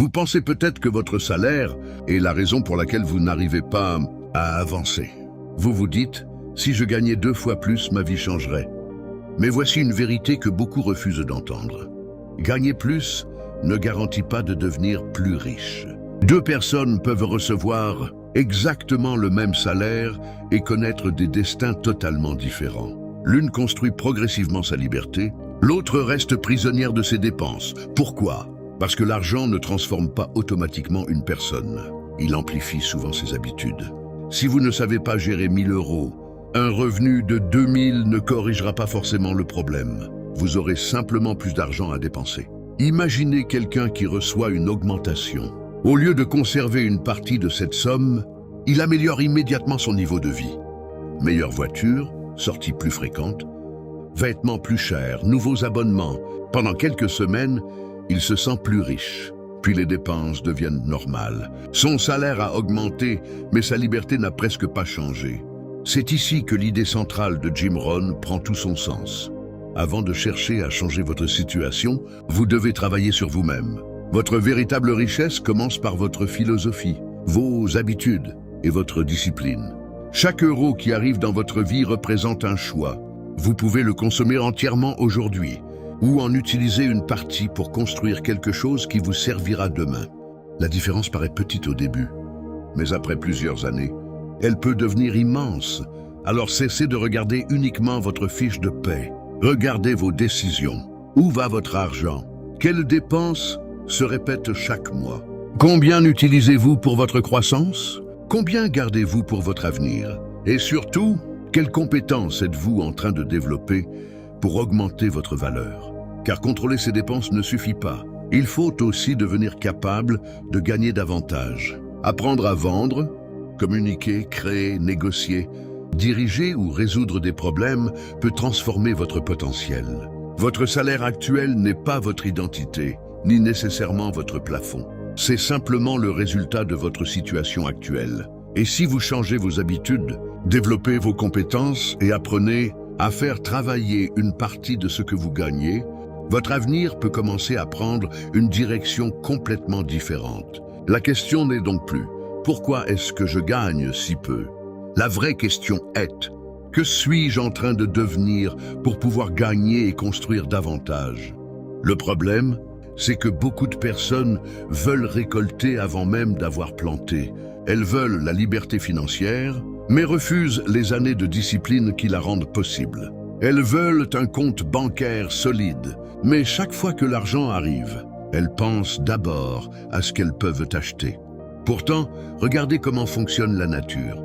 Vous pensez peut-être que votre salaire est la raison pour laquelle vous n'arrivez pas à avancer. Vous vous dites, si je gagnais 2 fois plus, ma vie changerait. Mais voici une vérité que beaucoup refusent d'entendre. Gagner plus ne garantit pas de devenir plus riche. 2 personnes peuvent recevoir exactement le même salaire et connaître des destins totalement différents. L'une construit progressivement sa liberté, l'autre reste prisonnière de ses dépenses. Pourquoi? Parce que l'argent ne transforme pas automatiquement une personne. Il amplifie souvent ses habitudes. Si vous ne savez pas gérer 1 000 €, un revenu de 2 000 ne corrigera pas forcément le problème. Vous aurez simplement plus d'argent à dépenser. Imaginez quelqu'un qui reçoit une augmentation. Au lieu de conserver une partie de cette somme, il améliore immédiatement son niveau de vie. Meilleure voiture, sorties plus fréquentes, vêtements plus chers, nouveaux abonnements. Pendant quelques semaines, il se sent plus riche. Puis les dépenses deviennent normales. Son salaire a augmenté, mais sa liberté n'a presque pas changé. C'est ici que l'idée centrale de Jim Rohn prend tout son sens. Avant de chercher à changer votre situation, vous devez travailler sur vous-même. Votre véritable richesse commence par votre philosophie, vos habitudes et votre discipline. Chaque euro qui arrive dans votre vie représente un choix. Vous pouvez le consommer entièrement aujourd'hui ou en utiliser une partie pour construire quelque chose qui vous servira demain. La différence paraît petite au début, mais après plusieurs années, elle peut devenir immense. Alors cessez de regarder uniquement votre fiche de paie. Regardez vos décisions. Où va votre argent? Quelles dépenses se répètent chaque mois? Combien utilisez-vous pour votre croissance? Combien gardez-vous pour votre avenir? Et surtout, quelles compétences êtes-vous en train de développer pour augmenter votre valeur? Car contrôler ses dépenses ne suffit pas. Il faut aussi devenir capable de gagner davantage. Apprendre à vendre, communiquer, créer, négocier, diriger ou résoudre des problèmes peut transformer votre potentiel. Votre salaire actuel n'est pas votre identité, ni nécessairement votre plafond. C'est simplement le résultat de votre situation actuelle. Et si vous changez vos habitudes, développez vos compétences et apprenez à faire travailler une partie de ce que vous gagnez, votre avenir peut commencer à prendre une direction complètement différente. La question n'est donc plus « Pourquoi est-ce que je gagne si peu ?» La vraie question est « Que suis-je en train de devenir pour pouvoir gagner et construire davantage ?» Le problème, c'est que beaucoup de personnes veulent récolter avant même d'avoir planté. Elles veulent la liberté financière, mais refusent les années de discipline qui la rendent possible. Elles veulent un compte bancaire solide, mais chaque fois que l'argent arrive, elles pensent d'abord à ce qu'elles peuvent acheter. Pourtant, regardez comment fonctionne la nature.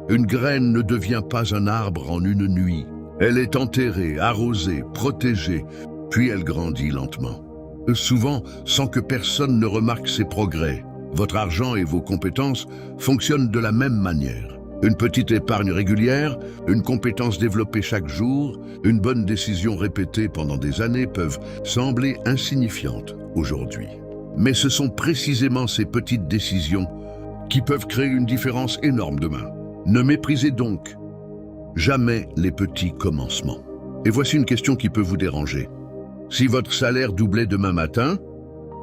Une graine ne devient pas un arbre en une nuit. Elle est enterrée, arrosée, protégée, puis elle grandit lentement. Souvent, sans que personne ne remarque ses progrès. Votre argent et vos compétences fonctionnent de la même manière. Une petite épargne régulière, une compétence développée chaque jour, une bonne décision répétée pendant des années peuvent sembler insignifiantes aujourd'hui. Mais ce sont précisément ces petites décisions qui peuvent créer une différence énorme demain. Ne méprisez donc jamais les petits commencements. Et voici une question qui peut vous déranger. Si votre salaire doublait demain matin,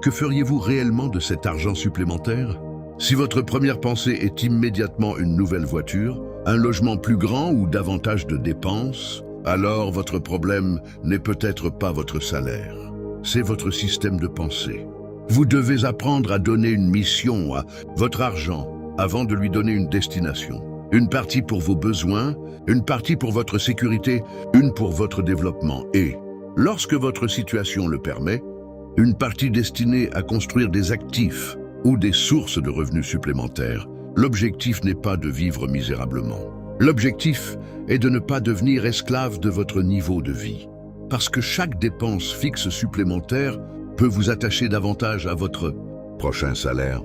que feriez-vous réellement de cet argent supplémentaire? Si votre première pensée est immédiatement une nouvelle voiture, un logement plus grand ou davantage de dépenses, alors votre problème n'est peut-être pas votre salaire, c'est votre système de pensée. Vous devez apprendre à donner une mission à votre argent avant de lui donner une destination. Une partie pour vos besoins, une partie pour votre sécurité, une pour votre développement et, lorsque votre situation le permet, une partie destinée à construire des actifs ou des sources de revenus supplémentaires. L'objectif n'est pas de vivre misérablement. L'objectif est de ne pas devenir esclave de votre niveau de vie. Parce que chaque dépense fixe supplémentaire peut vous attacher davantage à votre prochain salaire.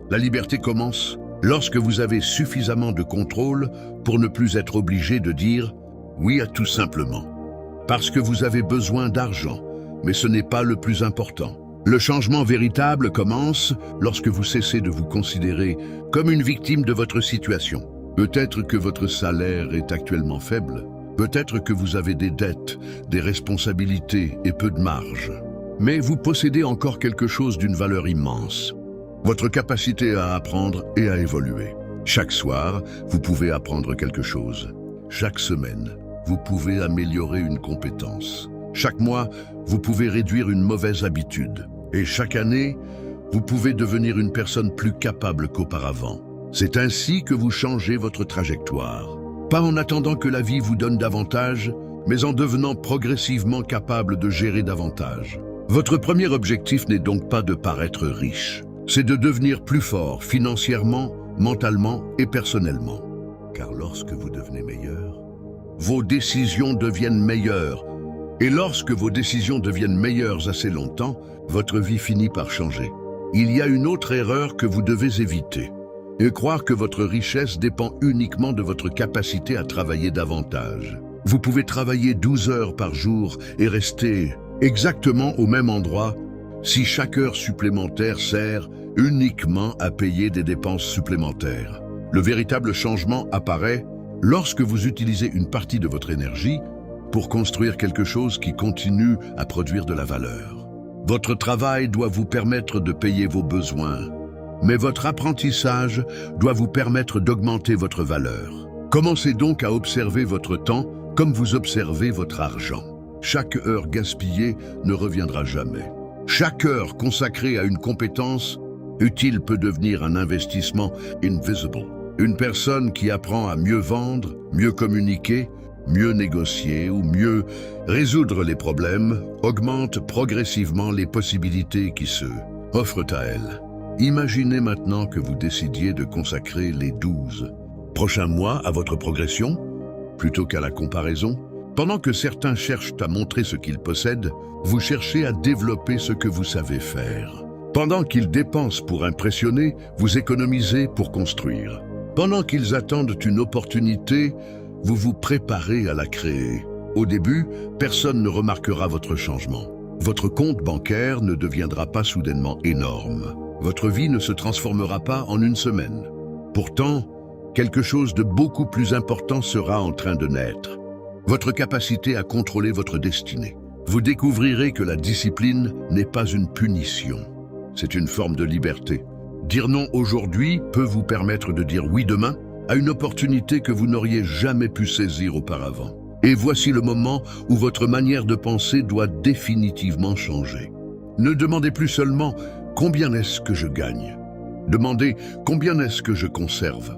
La liberté commence lorsque vous avez suffisamment de contrôle pour ne plus être obligé de dire oui à tout simplement. Parce que vous avez besoin d'argent, mais ce n'est pas le plus important. Le changement véritable commence lorsque vous cessez de vous considérer comme une victime de votre situation. Peut-être que votre salaire est actuellement faible. Peut-être que vous avez des dettes, des responsabilités et peu de marge. Mais vous possédez encore quelque chose d'une valeur immense. votre capacité à apprendre et à évoluer. Chaque soir, vous pouvez apprendre quelque chose. Chaque semaine, vous pouvez améliorer une compétence. Chaque mois, vous pouvez réduire une mauvaise habitude. Et chaque année, vous pouvez devenir une personne plus capable qu'auparavant. C'est ainsi que vous changez votre trajectoire. Pas en attendant que la vie vous donne davantage, mais en devenant progressivement capable de gérer davantage. Votre premier objectif n'est donc pas de paraître riche. C'est de devenir plus fort financièrement, mentalement et personnellement. Car lorsque vous devenez meilleur, vos décisions deviennent meilleures. Et lorsque vos décisions deviennent meilleures assez longtemps, votre vie finit par changer. Il y a une autre erreur que vous devez éviter. Et croire que votre richesse dépend uniquement de votre capacité à travailler davantage. Vous pouvez travailler 12 heures par jour et rester exactement au même endroit si chaque heure supplémentaire sert uniquement à payer des dépenses supplémentaires. Le véritable changement apparaît lorsque vous utilisez une partie de votre énergie pour construire quelque chose qui continue à produire de la valeur. Votre travail doit vous permettre de payer vos besoins, mais votre apprentissage doit vous permettre d'augmenter votre valeur. Commencez donc à observer votre temps comme vous observez votre argent. Chaque heure gaspillée ne reviendra jamais. Chaque heure consacrée à une compétence utile peut devenir un investissement invisible. Une personne qui apprend à mieux vendre, mieux communiquer, mieux négocier ou mieux résoudre les problèmes augmente progressivement les possibilités qui se offrent à elle. Imaginez maintenant que vous décidiez de consacrer les 12 prochains mois à votre progression plutôt qu'à la comparaison. Pendant que certains cherchent à montrer ce qu'ils possèdent, vous cherchez à développer ce que vous savez faire. Pendant qu'ils dépensent pour impressionner, vous économisez pour construire. Pendant qu'ils attendent une opportunité, vous vous préparez à la créer. Au début, personne ne remarquera votre changement. Votre compte bancaire ne deviendra pas soudainement énorme. Votre vie ne se transformera pas en une semaine. Pourtant, quelque chose de beaucoup plus important sera en train de naître. Votre capacité à contrôler votre destinée. Vous découvrirez que la discipline n'est pas une punition. C'est une forme de liberté. Dire non aujourd'hui peut vous permettre de dire oui demain à une opportunité que vous n'auriez jamais pu saisir auparavant. Et voici le moment où votre manière de penser doit définitivement changer. Ne demandez plus seulement « Combien est-ce que je gagne ?» Demandez « Combien est-ce que je conserve ?»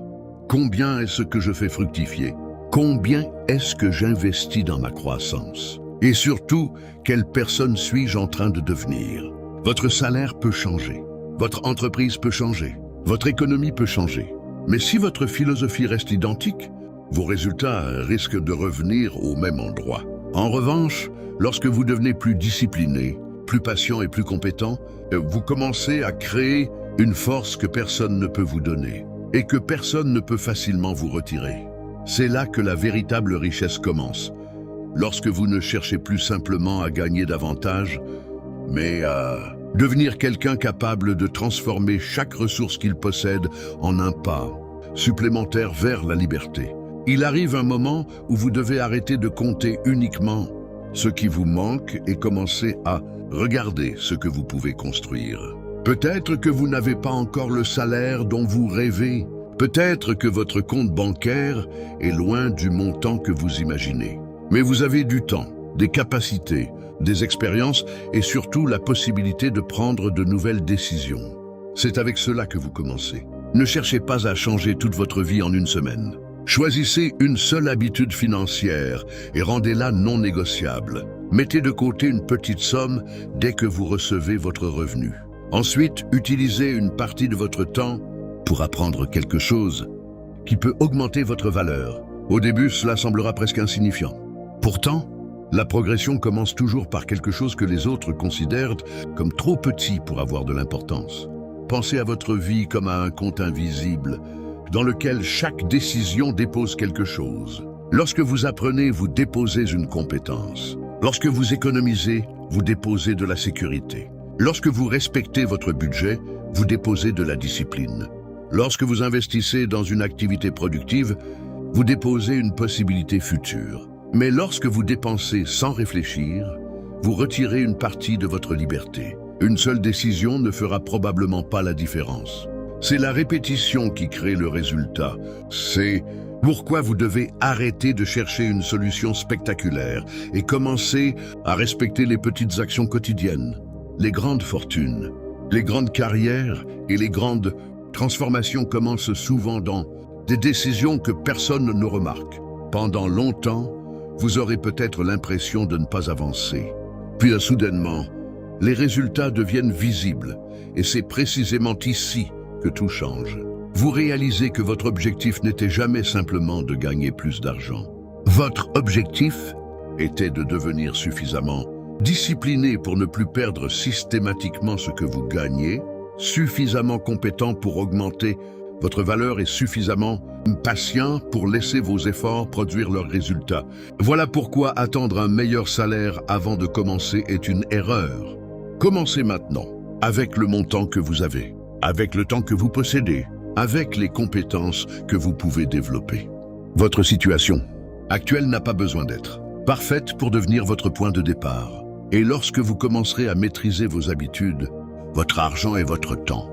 Combien est-ce que je fais fructifier? Combien est-ce que j'investis dans ma croissance? Et surtout, quelle personne suis-je en train de devenir? Votre salaire peut changer, votre entreprise peut changer, votre économie peut changer. Mais si votre philosophie reste identique, vos résultats risquent de revenir au même endroit. En revanche, lorsque vous devenez plus discipliné, plus patient et plus compétent, vous commencez à créer une force que personne ne peut vous donner et que personne ne peut facilement vous retirer. C'est là que la véritable richesse commence, lorsque vous ne cherchez plus simplement à gagner davantage, mais à devenir quelqu'un capable de transformer chaque ressource qu'il possède en un pas supplémentaire vers la liberté. Il arrive un moment où vous devez arrêter de compter uniquement ce qui vous manque et commencer à regarder ce que vous pouvez construire. Peut-être que vous n'avez pas encore le salaire dont vous rêvez. Peut-être que votre compte bancaire est loin du montant que vous imaginez. Mais vous avez du temps, des capacités, des expériences et surtout la possibilité de prendre de nouvelles décisions. C'est avec cela que vous commencez. Ne cherchez pas à changer toute votre vie en une semaine. Choisissez une seule habitude financière et rendez-la non négociable. Mettez de côté une petite somme dès que vous recevez votre revenu. Ensuite, utilisez une partie de votre temps pour apprendre quelque chose qui peut augmenter votre valeur. Au début, cela semblera presque insignifiant. Pourtant, la progression commence toujours par quelque chose que les autres considèrent comme trop petit pour avoir de l'importance. Pensez à votre vie comme à un compte invisible, dans lequel chaque décision dépose quelque chose. Lorsque vous apprenez, vous déposez une compétence. Lorsque vous économisez, vous déposez de la sécurité. Lorsque vous respectez votre budget, vous déposez de la discipline. Lorsque vous investissez dans une activité productive, vous déposez une possibilité future. Mais lorsque vous dépensez sans réfléchir, vous retirez une partie de votre liberté. Une seule décision ne fera probablement pas la différence. C'est la répétition qui crée le résultat. C'est pourquoi vous devez arrêter de chercher une solution spectaculaire et commencer à respecter les petites actions quotidiennes. Les grandes fortunes, les grandes carrières et les grandes transformations commencent souvent dans des décisions que personne ne remarque. Pendant longtemps, vous aurez peut-être l'impression de ne pas avancer. Puis soudainement, les résultats deviennent visibles et c'est précisément ici que tout change. Vous réalisez que votre objectif n'était jamais simplement de gagner plus d'argent. Votre objectif était de devenir suffisamment discipliné pour ne plus perdre systématiquement ce que vous gagnez, suffisamment compétent pour augmenter votre valeur et suffisamment patient pour laisser vos efforts produire leurs résultats. Voilà pourquoi attendre un meilleur salaire avant de commencer est une erreur. Commencez maintenant, avec le montant que vous avez, avec le temps que vous possédez, avec les compétences que vous pouvez développer. Votre situation actuelle n'a pas besoin d'être parfaite pour devenir votre point de départ. Et lorsque vous commencerez à maîtriser vos habitudes, votre argent et votre temps,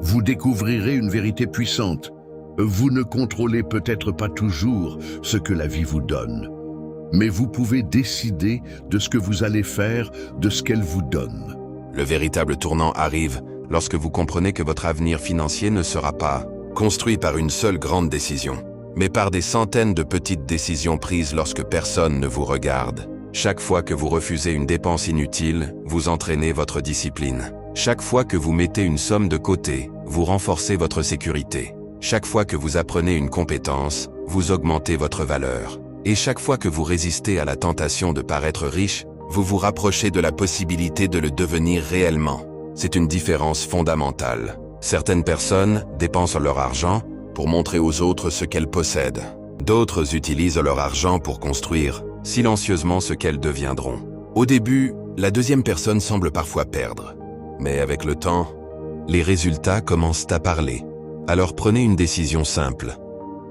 vous découvrirez une vérité puissante. Vous ne contrôlez peut-être pas toujours ce que la vie vous donne, mais vous pouvez décider de ce que vous allez faire de ce qu'elle vous donne. Le véritable tournant arrive lorsque vous comprenez que votre avenir financier ne sera pas construit par une seule grande décision, mais par des centaines de petites décisions prises lorsque personne ne vous regarde. Chaque fois que vous refusez une dépense inutile, vous entraînez votre discipline. Chaque fois que vous mettez une somme de côté, vous renforcez votre sécurité. Chaque fois que vous apprenez une compétence, vous augmentez votre valeur. Et chaque fois que vous résistez à la tentation de paraître riche, vous vous rapprochez de la possibilité de le devenir réellement. C'est une différence fondamentale. Certaines personnes dépensent leur argent pour montrer aux autres ce qu'elles possèdent. D'autres utilisent leur argent pour construire silencieusement ce qu'elles deviendront. Au début, la deuxième personne semble parfois perdre. Mais avec le temps, les résultats commencent à parler. Alors prenez une décision simple.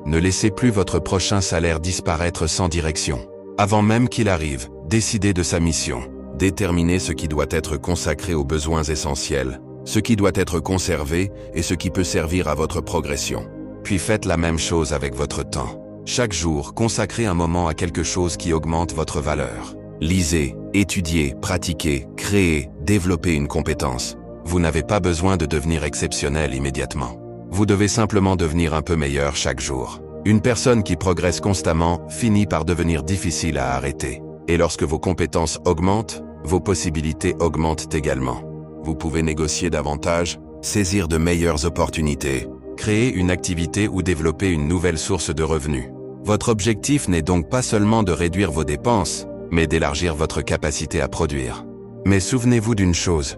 Ne laissez plus votre prochain salaire disparaître sans direction. Avant même qu'il arrive, décidez de sa mission. Déterminez ce qui doit être consacré aux besoins essentiels, ce qui doit être conservé et ce qui peut servir à votre progression. Puis faites la même chose avec votre temps. Chaque jour, consacrez un moment à quelque chose qui augmente votre valeur. Lisez, étudiez, pratiquez, créez, développez une compétence. Vous n'avez pas besoin de devenir exceptionnel immédiatement. Vous devez simplement devenir un peu meilleur chaque jour. Une personne qui progresse constamment finit par devenir difficile à arrêter. Et lorsque vos compétences augmentent, vos possibilités augmentent également. Vous pouvez négocier davantage, saisir de meilleures opportunités, créer une activité ou développer une nouvelle source de revenus. Votre objectif n'est donc pas seulement de réduire vos dépenses, mais d'élargir votre capacité à produire. Mais souvenez-vous d'une chose,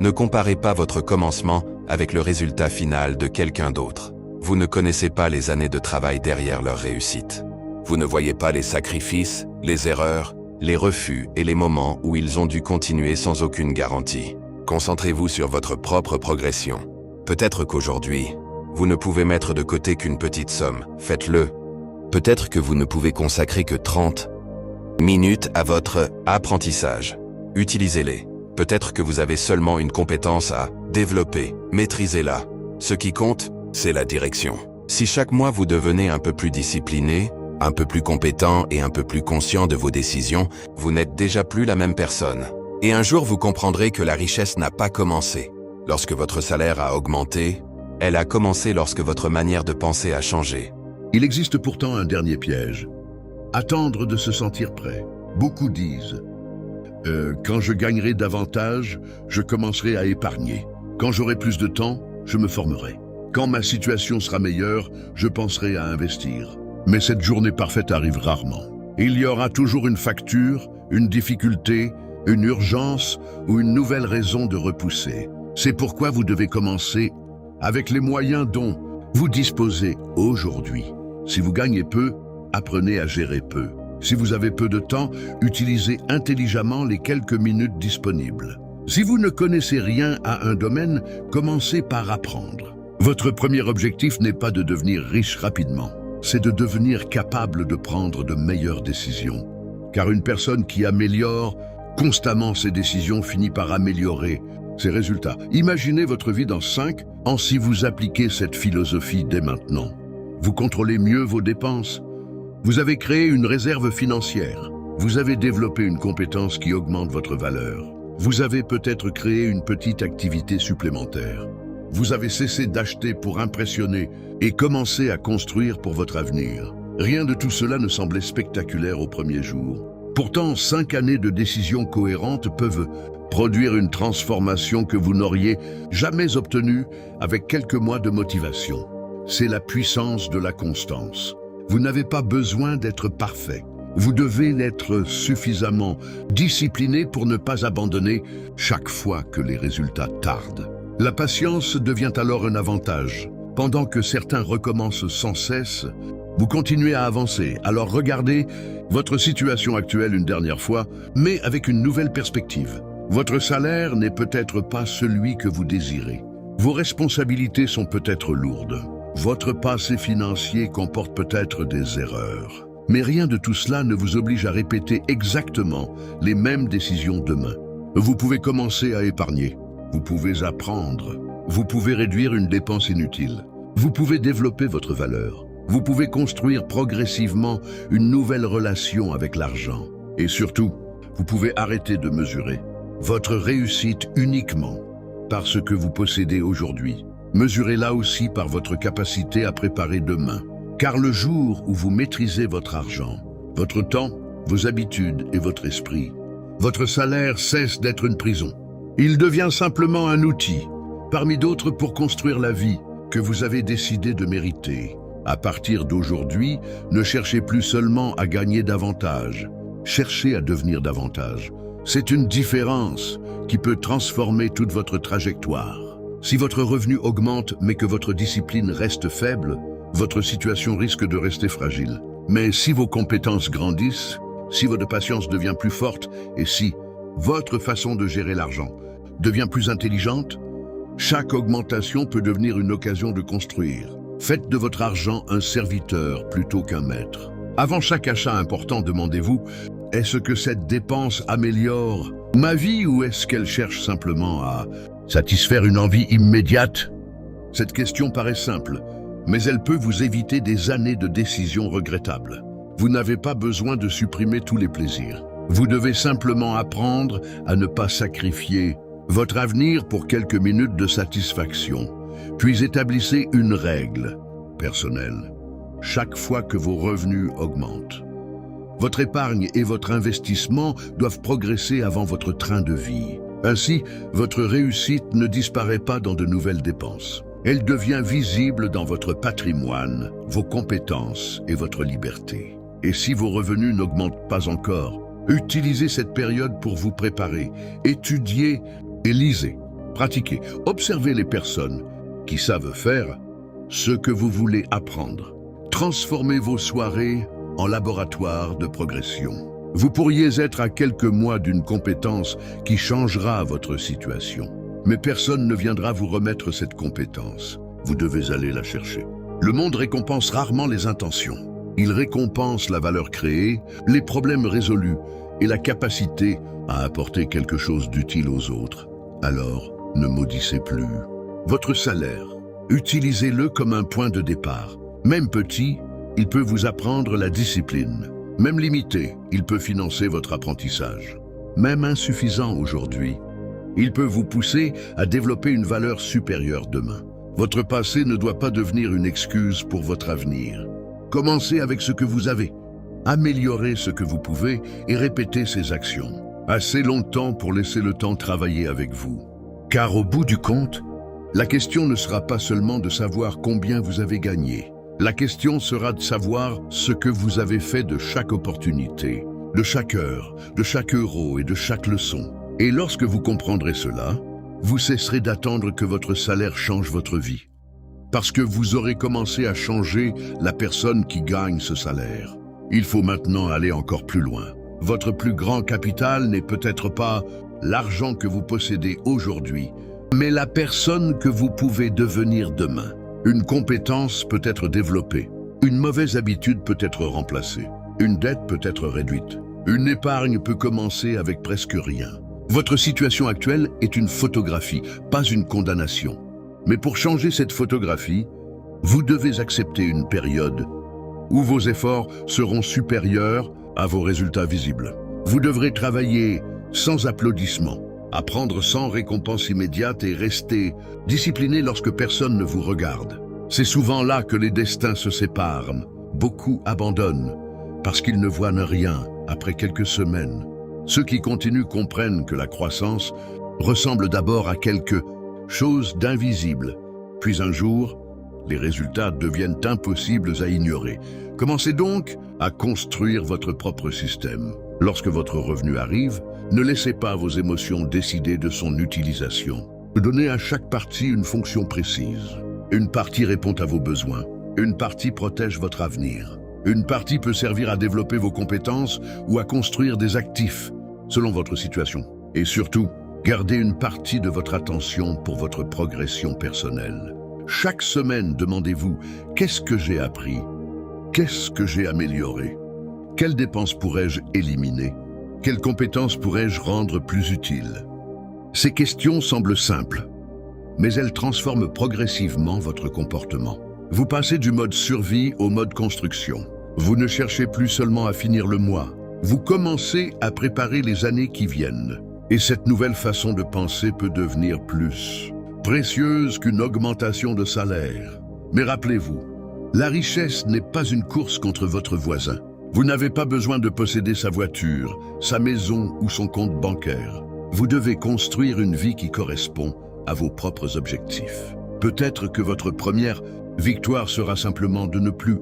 ne comparez pas votre commencement avec le résultat final de quelqu'un d'autre. Vous ne connaissez pas les années de travail derrière leur réussite. Vous ne voyez pas les sacrifices, les erreurs, les refus et les moments où ils ont dû continuer sans aucune garantie. Concentrez-vous sur votre propre progression. Peut-être qu'aujourd'hui, vous ne pouvez mettre de côté qu'une petite somme, faites-le. Peut-être que vous ne pouvez consacrer que 30 minutes à votre apprentissage. Utilisez-les. Peut-être que vous avez seulement une compétence à développer, maîtrisez-la. Ce qui compte, c'est la direction. Si chaque mois vous devenez un peu plus discipliné, un peu plus compétent et un peu plus conscient de vos décisions, vous n'êtes déjà plus la même personne. Et un jour vous comprendrez que la richesse n'a pas commencé lorsque votre salaire a augmenté, elle a commencé lorsque votre manière de penser a changé. Il existe pourtant un dernier piège. Attendre de se sentir prêt. Beaucoup disent quand je gagnerai davantage, je commencerai à épargner. Quand j'aurai plus de temps, je me formerai. Quand ma situation sera meilleure, je penserai à investir. Mais cette journée parfaite arrive rarement. Il y aura toujours une facture, une difficulté, une urgence ou une nouvelle raison de repousser. C'est pourquoi vous devez commencer avec les moyens dont vous disposez aujourd'hui. Si vous gagnez peu, apprenez à gérer peu. Si vous avez peu de temps, utilisez intelligemment les quelques minutes disponibles. Si vous ne connaissez rien à un domaine, commencez par apprendre. Votre premier objectif n'est pas de devenir riche rapidement, c'est de devenir capable de prendre de meilleures décisions. Car une personne qui améliore constamment ses décisions finit par améliorer ces résultats. Imaginez votre vie dans 5 ans si vous appliquez cette philosophie dès maintenant. Vous contrôlez mieux vos dépenses. Vous avez créé une réserve financière. Vous avez développé une compétence qui augmente votre valeur. Vous avez peut-être créé une petite activité supplémentaire. Vous avez cessé d'acheter pour impressionner et commencé à construire pour votre avenir. Rien de tout cela ne semblait spectaculaire au premier jour. Pourtant, 5 années de décisions cohérentes peuvent produire une transformation que vous n'auriez jamais obtenue avec quelques mois de motivation. C'est la puissance de la constance. Vous n'avez pas besoin d'être parfait. Vous devez être suffisamment discipliné pour ne pas abandonner chaque fois que les résultats tardent. La patience devient alors un avantage. Pendant que certains recommencent sans cesse, vous continuez à avancer. Alors regardez votre situation actuelle une dernière fois, mais avec une nouvelle perspective. Votre salaire n'est peut-être pas celui que vous désirez. Vos responsabilités sont peut-être lourdes. Votre passé financier comporte peut-être des erreurs. Mais rien de tout cela ne vous oblige à répéter exactement les mêmes décisions demain. Vous pouvez commencer à épargner. Vous pouvez apprendre. Vous pouvez réduire une dépense inutile. Vous pouvez développer votre valeur. Vous pouvez construire progressivement une nouvelle relation avec l'argent. Et surtout, vous pouvez arrêter de mesurer votre réussite uniquement par ce que vous possédez aujourd'hui. Mesurez-la aussi par votre capacité à préparer demain. Car le jour où vous maîtrisez votre argent, votre temps, vos habitudes et votre esprit, votre salaire cesse d'être une prison. Il devient simplement un outil, parmi d'autres pour construire la vie que vous avez décidé de mériter. À partir d'aujourd'hui, ne cherchez plus seulement à gagner davantage, cherchez à devenir davantage. C'est une différence qui peut transformer toute votre trajectoire. Si votre revenu augmente mais que votre discipline reste faible, votre situation risque de rester fragile. Mais si vos compétences grandissent, si votre patience devient plus forte et si votre façon de gérer l'argent devient plus intelligente, chaque augmentation peut devenir une occasion de construire. Faites de votre argent un serviteur plutôt qu'un maître. Avant chaque achat important, demandez-vous, est-ce que cette dépense améliore ma vie ou est-ce qu'elle cherche simplement à satisfaire une envie immédiate? Cette question paraît simple, mais elle peut vous éviter des années de décisions regrettables. Vous n'avez pas besoin de supprimer tous les plaisirs. Vous devez simplement apprendre à ne pas sacrifier votre avenir pour quelques minutes de satisfaction. Puis établissez une règle personnelle. Chaque fois que vos revenus augmentent, votre épargne et votre investissement doivent progresser avant votre train de vie. Ainsi, votre réussite ne disparaît pas dans de nouvelles dépenses. Elle devient visible dans votre patrimoine, vos compétences et votre liberté. Et si vos revenus n'augmentent pas encore, utilisez cette période pour vous préparer, étudier et lisez, pratiquez, observez les personnes qui savent faire ce que vous voulez apprendre. Transformez vos soirées en laboratoire de progression. Vous pourriez être à quelques mois d'une compétence qui changera votre situation. Mais personne ne viendra vous remettre cette compétence. Vous devez aller la chercher. Le monde récompense rarement les intentions. Il récompense la valeur créée, les problèmes résolus et la capacité à apporter quelque chose d'utile aux autres. Alors, ne maudissez plus votre salaire. Utilisez-le comme un point de départ. Même petit, il peut vous apprendre la discipline. Même limité, il peut financer votre apprentissage. Même insuffisant aujourd'hui, il peut vous pousser à développer une valeur supérieure demain. Votre passé ne doit pas devenir une excuse pour votre avenir. Commencez avec ce que vous avez. Améliorez ce que vous pouvez et répétez ces actions. Assez longtemps pour laisser le temps travailler avec vous. Car au bout du compte, la question ne sera pas seulement de savoir combien vous avez gagné. La question sera de savoir ce que vous avez fait de chaque opportunité, de chaque heure, de chaque euro et de chaque leçon. Et lorsque vous comprendrez cela, vous cesserez d'attendre que votre salaire change votre vie. Parce que vous aurez commencé à changer la personne qui gagne ce salaire. Il faut maintenant aller encore plus loin. Votre plus grand capital n'est peut-être pas l'argent que vous possédez aujourd'hui, mais la personne que vous pouvez devenir demain. Une compétence peut être développée, une mauvaise habitude peut être remplacée, une dette peut être réduite, une épargne peut commencer avec presque rien. Votre situation actuelle est une photographie, pas une condamnation. Mais pour changer cette photographie, vous devez accepter une période où vos efforts seront supérieurs à vos résultats visibles. Vous devrez travailler sans applaudissements, apprendre sans récompense immédiate et rester discipliné lorsque personne ne vous regarde. C'est souvent là que les destins se séparent. Beaucoup abandonnent parce qu'ils ne voient rien après quelques semaines. Ceux qui continuent comprennent que la croissance ressemble d'abord à quelque chose d'invisible. Puis un jour, les résultats deviennent impossibles à ignorer. Commencez donc à construire votre propre système. Lorsque votre revenu arrive, ne laissez pas vos émotions décider de son utilisation. Donnez à chaque partie une fonction précise. Une partie répond à vos besoins. Une partie protège votre avenir. Une partie peut servir à développer vos compétences ou à construire des actifs, selon votre situation. Et surtout, gardez une partie de votre attention pour votre progression personnelle. Chaque semaine, demandez-vous « Qu'est-ce que j'ai appris ? Qu'est-ce que j'ai amélioré ? Quelles dépenses pourrais-je éliminer ? Quelles compétences pourrais-je rendre plus utiles ?» Ces questions semblent simples, mais elles transforment progressivement votre comportement. Vous passez du mode survie au mode construction. Vous ne cherchez plus seulement à finir le mois. Vous commencez à préparer les années qui viennent. Et cette nouvelle façon de penser peut devenir plus précieuse qu'une augmentation de salaire. Mais rappelez-vous, la richesse n'est pas une course contre votre voisin. Vous n'avez pas besoin de posséder sa voiture, sa maison ou son compte bancaire. Vous devez construire une vie qui correspond à vos propres objectifs. Peut-être que votre première victoire sera simplement de ne plus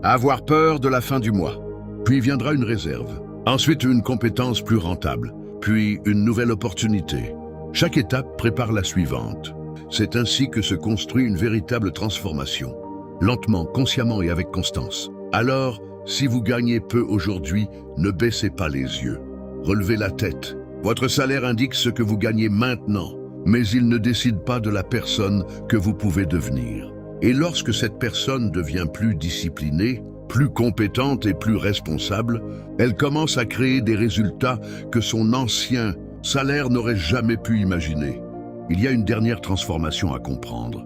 avoir peur de la fin du mois. Puis viendra une réserve. Ensuite, une compétence plus rentable. Puis une nouvelle opportunité. Chaque étape prépare la suivante. C'est ainsi que se construit une véritable transformation. Lentement, consciemment et avec constance. Alors, si vous gagnez peu aujourd'hui, ne baissez pas les yeux. Relevez la tête. Votre salaire indique ce que vous gagnez maintenant, mais il ne décide pas de la personne que vous pouvez devenir. Et lorsque cette personne devient plus disciplinée, plus compétente et plus responsable, elle commence à créer des résultats que son ancien salaire n'aurait jamais pu imaginer. Il y a une dernière transformation à comprendre.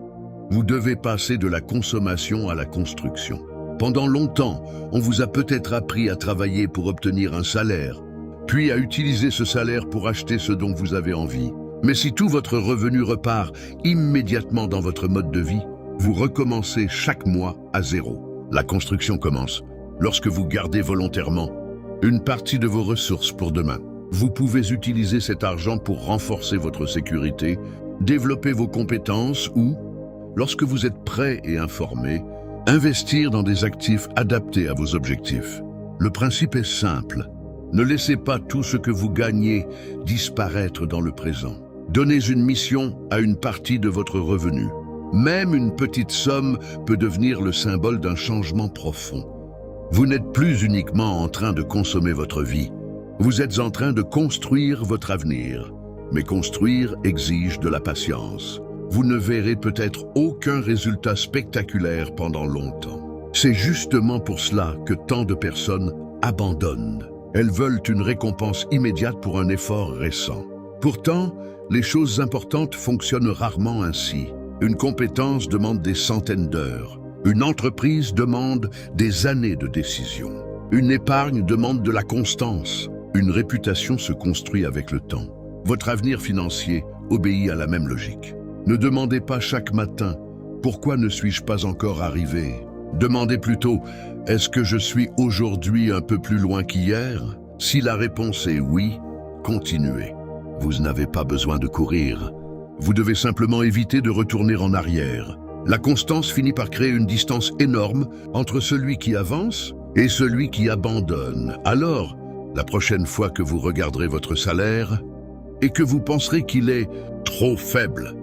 Vous devez passer de la consommation à la construction. Pendant longtemps, on vous a peut-être appris à travailler pour obtenir un salaire, puis à utiliser ce salaire pour acheter ce dont vous avez envie. Mais si tout votre revenu repart immédiatement dans votre mode de vie, vous recommencez chaque mois à zéro. La construction commence lorsque vous gardez volontairement une partie de vos ressources pour demain. Vous pouvez utiliser cet argent pour renforcer votre sécurité, développer vos compétences ou, lorsque vous êtes prêt et informé, investir dans des actifs adaptés à vos objectifs. Le principe est simple. Ne laissez pas tout ce que vous gagnez disparaître dans le présent. Donnez une mission à une partie de votre revenu. Même une petite somme peut devenir le symbole d'un changement profond. Vous n'êtes plus uniquement en train de consommer votre vie. Vous êtes en train de construire votre avenir. Mais construire exige de la patience. Vous ne verrez peut-être aucun résultat spectaculaire pendant longtemps. C'est justement pour cela que tant de personnes abandonnent. Elles veulent une récompense immédiate pour un effort récent. Pourtant, les choses importantes fonctionnent rarement ainsi. Une compétence demande des centaines d'heures. Une entreprise demande des années de décision. Une épargne demande de la constance. Une réputation se construit avec le temps. Votre avenir financier obéit à la même logique. Ne demandez pas chaque matin « Pourquoi ne suis-je pas encore arrivé ?» Demandez plutôt « Est-ce que je suis aujourd'hui un peu plus loin qu'hier ?» Si la réponse est oui, continuez. Vous n'avez pas besoin de courir. Vous devez simplement éviter de retourner en arrière. La constance finit par créer une distance énorme entre celui qui avance et celui qui abandonne. Alors, la prochaine fois que vous regarderez votre salaire et que vous penserez qu'il est trop faible,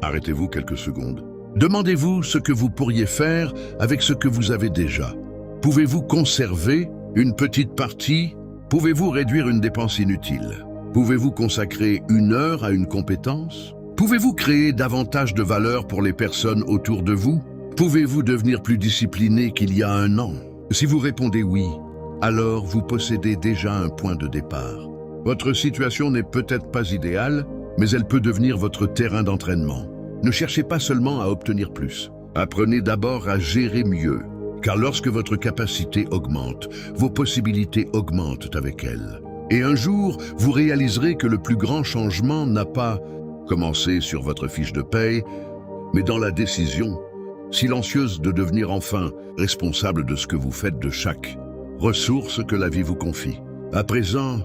arrêtez-vous quelques secondes. Demandez-vous ce que vous pourriez faire avec ce que vous avez déjà. Pouvez-vous conserver une petite partie? Pouvez-vous réduire une dépense inutile? Pouvez-vous consacrer 1 heure à une compétence? Pouvez-vous créer davantage de valeur pour les personnes autour de vous? Pouvez-vous devenir plus discipliné qu'il y a 1 an? Si vous répondez oui, alors vous possédez déjà un point de départ. Votre situation n'est peut-être pas idéale, mais elle peut devenir votre terrain d'entraînement. Ne cherchez pas seulement à obtenir plus. Apprenez d'abord à gérer mieux, car lorsque votre capacité augmente, vos possibilités augmentent avec elle. Et un jour, vous réaliserez que le plus grand changement n'a pas commencé sur votre fiche de paye, mais dans la décision silencieuse de devenir enfin responsable de ce que vous faites de chaque ressource que la vie vous confie. À présent,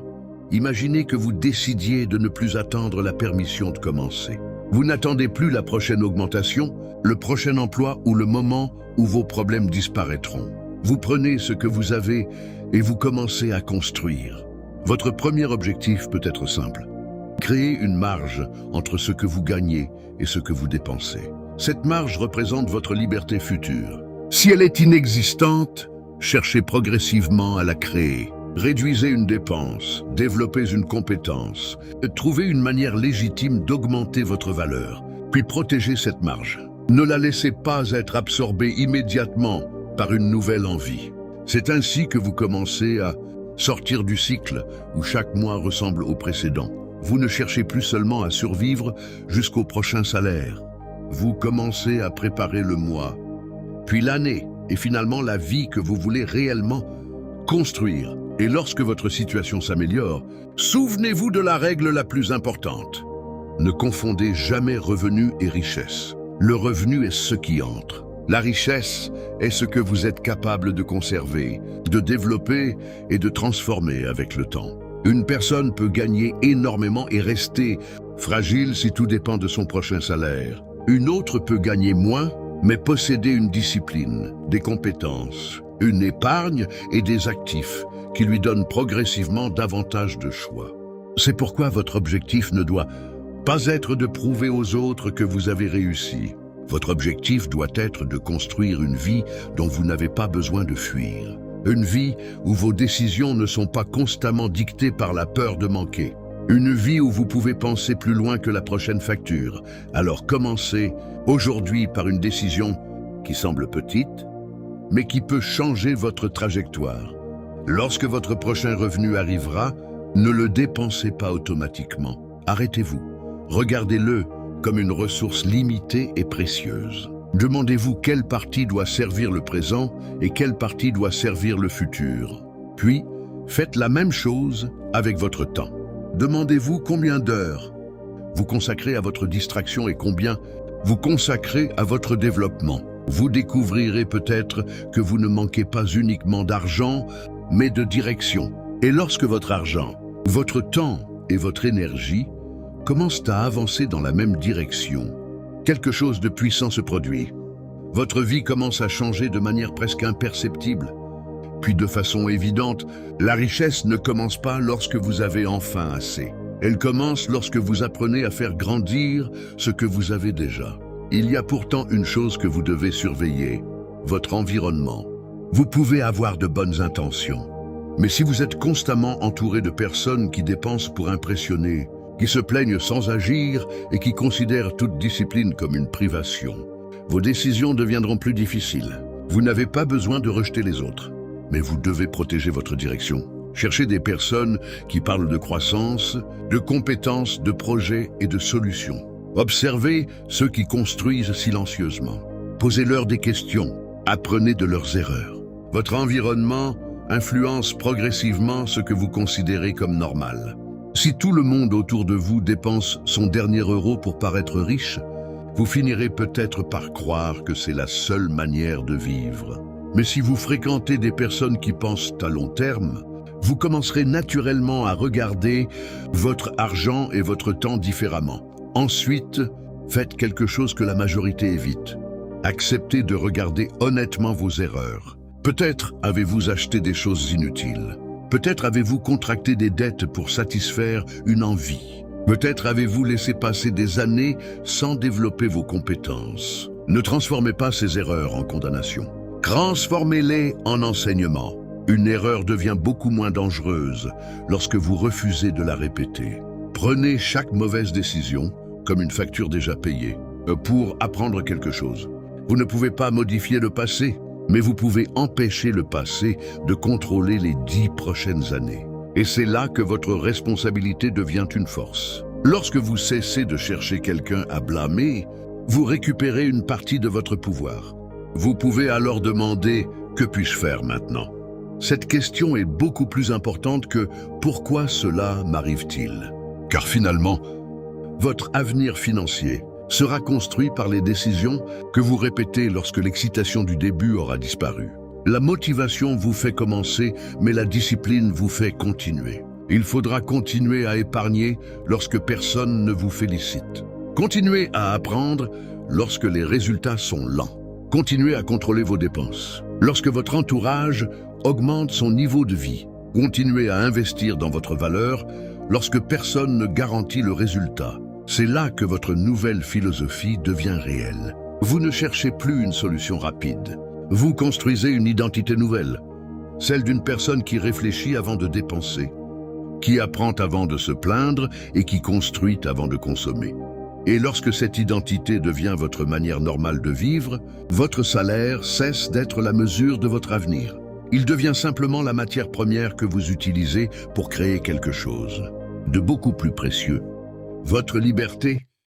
imaginez que vous décidiez de ne plus attendre la permission de commencer. Vous n'attendez plus la prochaine augmentation, le prochain emploi ou le moment où vos problèmes disparaîtront. Vous prenez ce que vous avez et vous commencez à construire. Votre premier objectif peut être simple. Créer une marge entre ce que vous gagnez et ce que vous dépensez. Cette marge représente votre liberté future. Si elle est inexistante, cherchez progressivement à la créer. Réduisez une dépense, développez une compétence, trouvez une manière légitime d'augmenter votre valeur, puis protégez cette marge. Ne la laissez pas être absorbée immédiatement par une nouvelle envie. C'est ainsi que vous commencez à sortir du cycle où chaque mois ressemble au précédent. Vous ne cherchez plus seulement à survivre jusqu'au prochain salaire. Vous commencez à préparer le mois, puis l'année et finalement la vie que vous voulez réellement construire. Et lorsque votre situation s'améliore, souvenez-vous de la règle la plus importante. Ne confondez jamais revenu et richesse. Le revenu est ce qui entre. La richesse est ce que vous êtes capable de conserver, de développer et de transformer avec le temps. Une personne peut gagner énormément et rester fragile si tout dépend de son prochain salaire. Une autre peut gagner moins, mais posséder une discipline, des compétences, une épargne et des actifs qui lui donnent progressivement davantage de choix. C'est pourquoi votre objectif ne doit pas être de prouver aux autres que vous avez réussi. Votre objectif doit être de construire une vie dont vous n'avez pas besoin de fuir. Une vie où vos décisions ne sont pas constamment dictées par la peur de manquer. Une vie où vous pouvez penser plus loin que la prochaine facture. Alors commencez aujourd'hui par une décision qui semble petite, mais qui peut changer votre trajectoire. Lorsque votre prochain revenu arrivera, ne le dépensez pas automatiquement. Arrêtez-vous. Regardez-le comme une ressource limitée et précieuse. Demandez-vous quelle partie doit servir le présent et quelle partie doit servir le futur. Puis, faites la même chose avec votre temps. Demandez-vous combien d'heures vous consacrez à votre distraction et combien vous consacrez à votre développement. Vous découvrirez peut-être que vous ne manquez pas uniquement d'argent, mais de direction. Et lorsque votre argent, votre temps et votre énergie commencent à avancer dans la même direction, quelque chose de puissant se produit. Votre vie commence à changer de manière presque imperceptible. Puis de façon évidente, la richesse ne commence pas lorsque vous avez enfin assez. Elle commence lorsque vous apprenez à faire grandir ce que vous avez déjà. Il y a pourtant une chose que vous devez surveiller, votre environnement. Vous pouvez avoir de bonnes intentions, mais si vous êtes constamment entouré de personnes qui dépensent pour impressionner, qui se plaignent sans agir et qui considèrent toute discipline comme une privation, vos décisions deviendront plus difficiles. Vous n'avez pas besoin de rejeter les autres, mais vous devez protéger votre direction. Cherchez des personnes qui parlent de croissance, de compétences, de projets et de solutions. Observez ceux qui construisent silencieusement. Posez-leur des questions, apprenez de leurs erreurs. Votre environnement influence progressivement ce que vous considérez comme normal. Si tout le monde autour de vous dépense son dernier euro pour paraître riche, vous finirez peut-être par croire que c'est la seule manière de vivre. Mais si vous fréquentez des personnes qui pensent à long terme, vous commencerez naturellement à regarder votre argent et votre temps différemment. Ensuite, faites quelque chose que la majorité évite. Acceptez de regarder honnêtement vos erreurs. Peut-être avez-vous acheté des choses inutiles. Peut-être avez-vous contracté des dettes pour satisfaire une envie. Peut-être avez-vous laissé passer des années sans développer vos compétences. Ne transformez pas ces erreurs en condamnation. Transformez-les en enseignement. Une erreur devient beaucoup moins dangereuse lorsque vous refusez de la répéter. Prenez chaque mauvaise décision comme une facture déjà payée pour apprendre quelque chose. Vous ne pouvez pas modifier le passé, mais vous pouvez empêcher le passé de contrôler les 10 prochaines années. Et c'est là que votre responsabilité devient une force. Lorsque vous cessez de chercher quelqu'un à blâmer, vous récupérez une partie de votre pouvoir. Vous pouvez alors demander « Que puis-je faire maintenant ?» Cette question est beaucoup plus importante que « Pourquoi cela m'arrive-t-il ?» Car finalement, votre avenir financier sera construit par les décisions que vous répétez lorsque l'excitation du début aura disparu. La motivation vous fait commencer, mais la discipline vous fait continuer. Il faudra continuer à épargner lorsque personne ne vous félicite. Continuez à apprendre lorsque les résultats sont lents. Continuez à contrôler vos dépenses lorsque votre entourage augmente son niveau de vie. Continuez à investir dans votre valeur lorsque personne ne garantit le résultat. C'est là que votre nouvelle philosophie devient réelle. Vous ne cherchez plus une solution rapide. Vous construisez une identité nouvelle, celle d'une personne qui réfléchit avant de dépenser, qui apprend avant de se plaindre et qui construit avant de consommer. Et lorsque cette identité devient votre manière normale de vivre, votre salaire cesse d'être la mesure de votre avenir. Il devient simplement la matière première que vous utilisez pour créer quelque chose de beaucoup plus précieux. Votre liberté